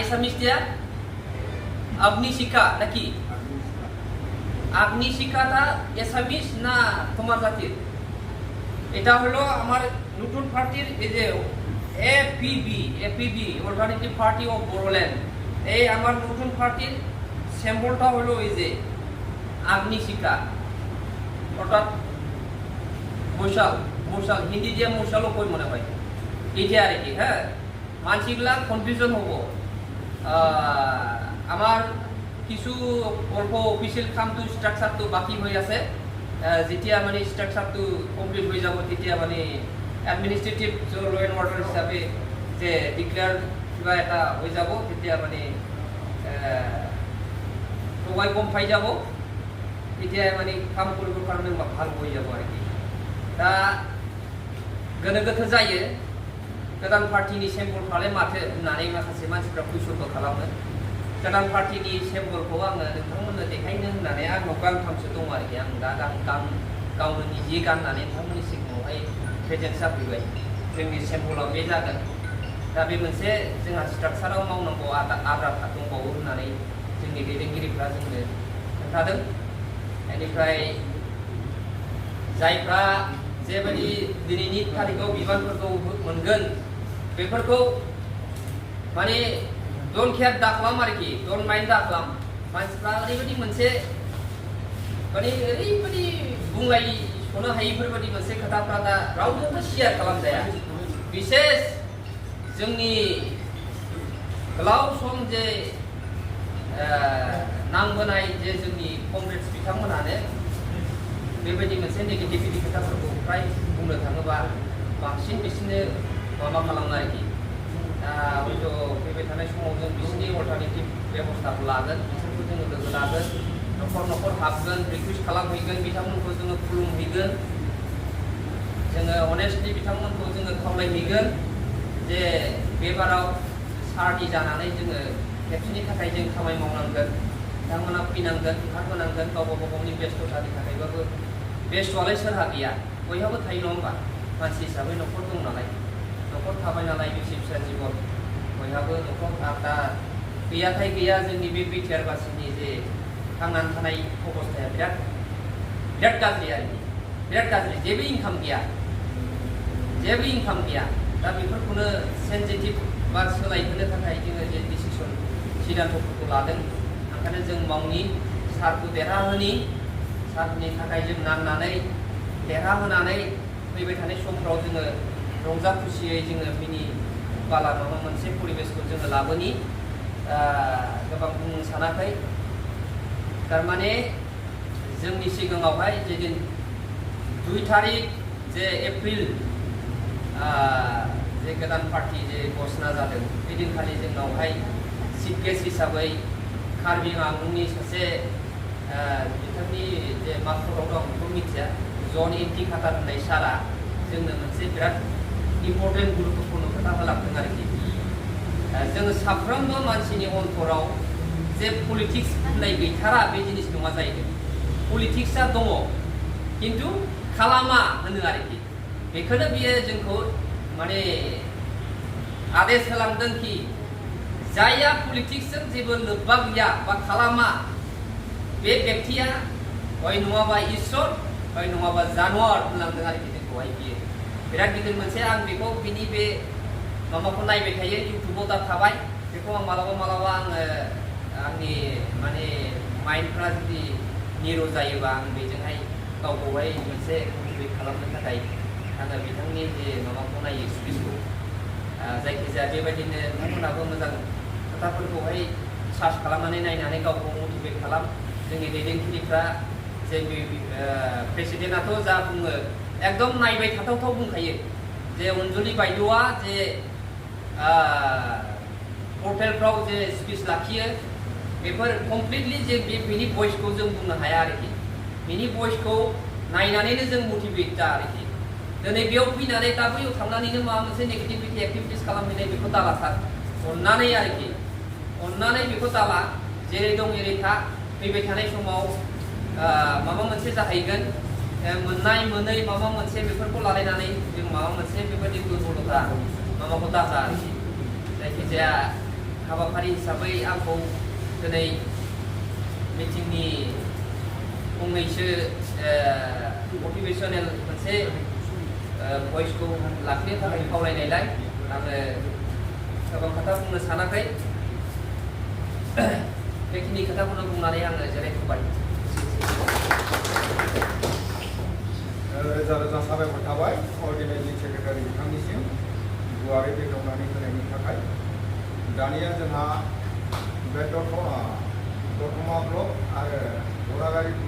Assamese দিয়া আগ্নিশিখা নাকি আগ্নিশিখাটা Assamese না তোমার জাতির? এটা হলো আমার নতুন পার্টির এই যে APB alternative party of Boroland. এই আমার নতুন পার্টির সিম্বলটা হলো এই যে আগ্নিশিখা, অর্থাৎ মশাল হিন্দি দিয়ে মশালও কই মনে হয় এইটা আর কি। হ্যাঁ, মানসিগুলা কনফিউশন হবো। আমার কিছু অল্প অফিসিয়াল কামটো স্ট্রাকচারটো বাকি হয়ে আছে। যেতিয়া মানে স্ট্রাকচারটো কমপ্লিট হয়ে যাব তেতিয়া মানে এডমিনিষ্ট্রেটিভ ল এণ্ড অৰ্ডাৰ হিচাপে যে ডিক্লেয়াৰ কিবা এটা হৈ যাব, তেতিয়া মানে সবাই গম পাই যাব, তেতিয়া মানে কাম কৰিবৰ কাৰণে ভাল হৈ যাব আর কি। दा गोनो गोथो जायो गोदान पार्टीनि सिम्बल खालाय माथो होननानै माखासे मानसिफ्रा कुइसनबो खालामो। गोदान पार्टीनि सिम्बलखौ आङो नोंथांमोननो देखायनो होननानै आंनाव गांथामसो दं आरोखि। आं दा गावनो निजे गाननानै नोंथांमोननि सिगाङावहाय प्रेजेन्ट जाफैबाय। जोंनि सिम्बलाव बे जागोन। दा बे मोनसे जोंहा स्ट्राकचाराव मावनांगौ आद्रा दंबावो होननानै जोंनि दैदेनगिरिफ्रा जोंनो खोन्थादों। बेनिफ्राय जायफ्रा जेबायदि दिनैनि तारिखाव बिबानफोरखौ मोनगोन बेफोरखौ माने डन्ट केयार दाखालाम आरोखि, डन्ट माइन्ड दाखालाम। मानसिफ्रा ओरैबायदि मोनसे माने ओरैबायदि बुंलायस'नो हायैफोरबायदि मोनसे खोथाफ्रा दा रावजोंबो शेयार खालामजाया। बिसेस जोंनि गोलाव सम जे नांबोनाय जे जोंनि कमरेड्स बिथांमोनानो बेबायदि मोनसे नेगेटिभिटि खोथाफोरखौ फ्राय बुंनो थाङोबा बांसिन बिसोरनो माबा खालामो आरोखि। दा हयथ' फैबाय थानाय समाव जों बिसोरनि अल्टारनेटिभ बेबस्थाखौ लागोन, बिसोरखौ जोङो लोगो लागोन, न'खर न'खर हाबगोन, रिकुवेस्ट खालामहैगोन, बिथांमोनखौ जोङो खुलुमहैगोन, जोङो अनेस्टलि बिथांमोनखौ जोङो खावलायहैगोन जे बेबाराव सारनि जानानै जोङो खेबसेनि थाखाय जों खामानि मावनांगोन, बिथांमोना फैनांगोन, ओंखारबोनांगोन, गावबा गावनि बेस्थ'तानि थाखायबाबो। बेस्थ'आलाय सोरहा गैया, बयहाबो थायो नङा होमबा? मानसि हिसाबै न'खर दं नालाय, न'खर थाबाय नालाय, बिसि फिसा जिबन बयहाबो न'खर। दा गैयाथाय गैया जोंनि बे बिटिआर बासिनि जे थांनानै थानाय अबस्थाया बिराद गाज्रि आरोखि, बिराद गाज्रि। जेबो इनकाम गैया। दा बेफोरखौनो सेन्सिटिभ बा सोलायहोनो थाखाय जोङो जे डिसिसन सिद्धान्तफोरखौ लादों। ओंखायनो जों मावनि, सारखौ देरहाहोनि, सारनि थाखाय जों नांनानै देरहाहोनानै फैबाय थानाय समफ्राव जोङो रंजा खुसियै जोङो मिनि बाला माबा मोनसे परिबेसखौ जोङो लाबोनि। गोबां बुंनो सानाखै, थारमाने जोंनि सिगाङावहाय जेदिन 2 तारिख जे एप्रिल जे गोदान पार्टी जे घोषणा जादों, बेदिनखालि जोंनावहाय चिफ गेस्ट हिसाबै कार्बि आंलंनि सासे बिथांनि जे मा खराव दं बेखौ मिथिया, जन एन्टि खाटार होननाय सारा जोंनो मोनसे बिराद इम्पर्टेन्ट गुरुत्वपूर्ण खोथा होलांदों आरोखि। जोङो साफ्रोमबो मानसिनि अन्तराव जे पलिटिक्स होननाय गैथारा बे जिनिस नङा जाहैदों। पलिटिक्सआ दङ खिन्थु खालामा होनो आरोखि। बेखौनो बियो जोंखौ माने आदेश होलांदों कि जायहा पलिटिक्सजों जेबो लोब्बा गैया बा खालामा बे व्यक्तिया हय नङाबा इसोर हय नङाबा जानवार होनलांदों आरोखि जोंखौहाय बियो। बिराद गिदिर मोनसे आं बेखौ बिनि बे माबाखौ नायबाय थायो, इउटुबाव दा थाबाय। बेखौ आं मालाबा आङो आंनि माने माइन्डफ्रा जुदि निर' जायोबा आं बेजोंहाय गावखौहाय मोनसे मटिभेट खालामनो थाखाय आङो बिथांनि जे माबाखौ नायो, स्पिचखौ। जायखिजाया बेबायदिनो नोंथांमोनहाबो मोजां खोथाफोरखौहाय सार्च खालामनानै नायनानै गावखौ मटिभेट खालाम। जोंनि दैदेनगिरिफ्रा जे प्रेसिडेन्टआथ' जा बुङो एकदम नायबाय थाथावथाव बुंखायो जे अनजलि बायद'आ जे पर्टेलफ्राव जे स्पिच लाखियो बेफोर कमप्लिटलि जे बिनि भइसखौ जों बुंनो हाया आरोखि। बिनि भइसखौ नायनानैनो जों मटिभेट जा आरोखि। दिनै बेयाव फैनानै दा बैयाव थांनानैनो माबा मोनसे नेगेटिभिटि एक्टिभिटिस खालामहैनाय बेखौ दाला सार, अननानै आरोखि, अननानै बेखौ दाला। जेरै दं एरै था। फैबाय थानाय समाव माबा मोनसे जाहैगोन, मोननाय मोनै माबा मोनसे बेफोरखौ लालायनानै जों माबा मोनसे बेबायदि दुर्बलता माबाखौ दाजा आरोखि। जायखिजाया हाबाफारि हिसाबै आंखौ दिनै मिटिंनि फंनैसो मटिभेशनेल मोनसे भइसखौ लाखिनो थाखाय खावलायनायलाय आङो गोबां खोथा बुंनो सानाखै बेखिनि खोथाखौनो बुंनानै आङो जिरायथ'बाय। रोजा रोजा साबायखर थाबाय अर्गेनाइजिं सेक्रेटारि बिथांनिसिम गुवारै बेखेवनानै होनायनि थाखाय। दानिया जोंहा बे दतमा ब्लक आरो गरागारि ब्लक